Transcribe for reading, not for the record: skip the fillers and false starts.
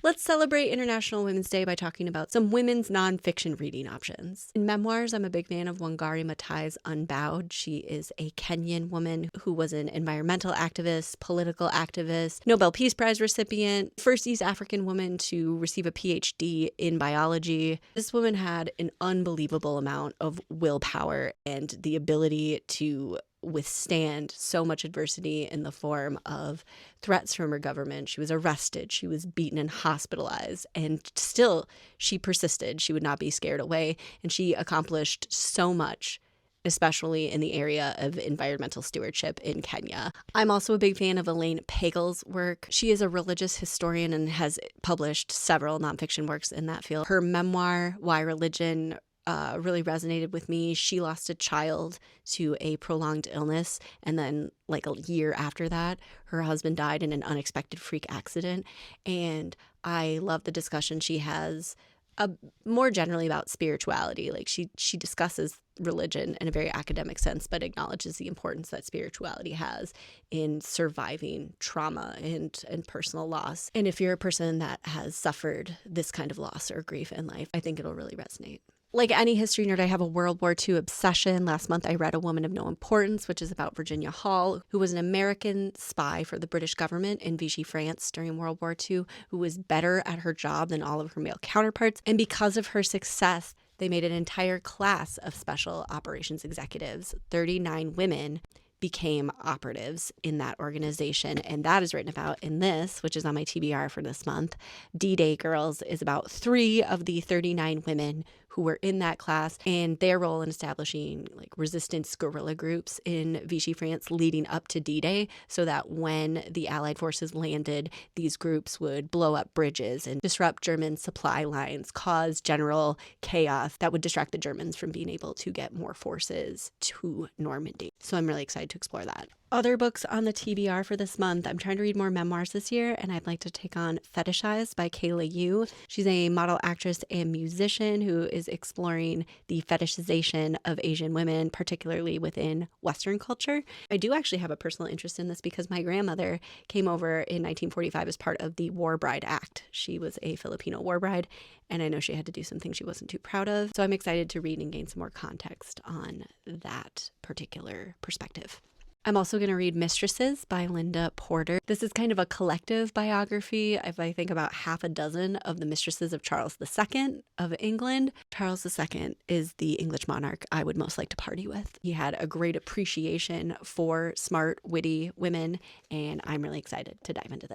Let's celebrate International Women's Day by talking about some women's nonfiction reading options. In memoirs, I'm a big fan of Wangari Maathai's Unbowed. She is a Kenyan woman who was an environmental activist, political activist, Nobel Peace Prize recipient, first East African woman to receive a PhD in biology. This woman had an unbelievable amount of willpower and the ability to withstand so much adversity in the form of threats from her government. She was arrested, she was beaten and hospitalized, and still she persisted. She would not be scared away, and she accomplished so much, especially in the area of environmental stewardship in Kenya. I'm also a big fan of Elaine Pagel's work. She is a religious historian and has published several nonfiction works in that field. Her memoir, Why Religion, really resonated with me. She lost a child to a prolonged illness, and then like a year after that, her husband died in an unexpected freak accident. And I love the discussion she has more generally about spirituality. Like she discusses religion in a very academic sense, but acknowledges the importance that spirituality has in surviving trauma and personal loss. And if you're a person that has suffered this kind of loss or grief in life, I think it'll really resonate. Like any history nerd, I have a World War II obsession. Last month, I read A Woman of No Importance, which is about Virginia Hall, who was an American spy for the British government in Vichy, France during World War II, who was better at her job than all of her male counterparts. And because of her success, they made an entire class of special operations executives, 39 women, became operatives in that organization. And that is written about in this, which is on my TBR for this month. D-Day Girls is about 3 of the 39 women who were in that class and their role in establishing like resistance guerrilla groups in Vichy, France leading up to D-Day, so that when the Allied forces landed, these groups would blow up bridges and disrupt German supply lines, cause general chaos that would distract the Germans from being able to get more forces to Normandy. So I'm really excited to explore that. Other books on the TBR for this month, I'm trying to read more memoirs this year, and I'd like to take on Fetishized by Kayla Yu. She's a model, actress, and musician who is exploring the fetishization of Asian women, particularly within Western culture. I do actually have a personal interest in this because my grandmother came over in 1945 as part of the War Bride Act. She was a Filipino war bride, and I know she had to do some things she wasn't too proud of. So I'm excited to read and gain some more context on that particular perspective. I'm also going to read Mistresses by Linda Porter. This is kind of a collective biography. I think about half a dozen of the mistresses of Charles II of England. Charles II is the English monarch I would most like to party with. He had a great appreciation for smart, witty women, and I'm really excited to dive into this.